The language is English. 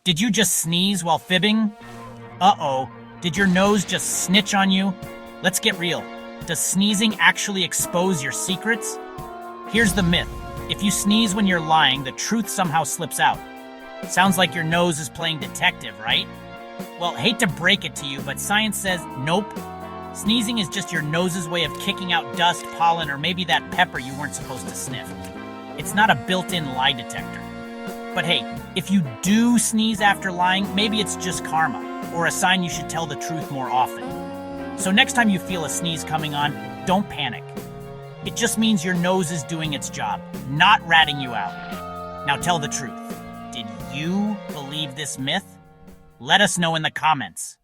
Did you just sneeze while fibbing? Uh-oh, did your nose just snitch on you? Let's get real. Does sneezing actually expose your secrets? Here's the myth. If you sneeze when you're lying, the truth somehow slips out. Sounds like your nose is playing detective, right? Well, hate to break it to you, but science says nope. Sneezing is just your nose's way of kicking out dust, pollen, or maybe that pepper you weren't supposed to sniff. It's not a built-in lie detector. But hey, if you do sneeze after lying, maybe it's just karma, or a sign you should tell the truth more often. So next time you feel a sneeze coming on, don't panic. It just means your nose is doing its job, not ratting you out. Now tell the truth. Did you believe this myth? Let us know in the comments.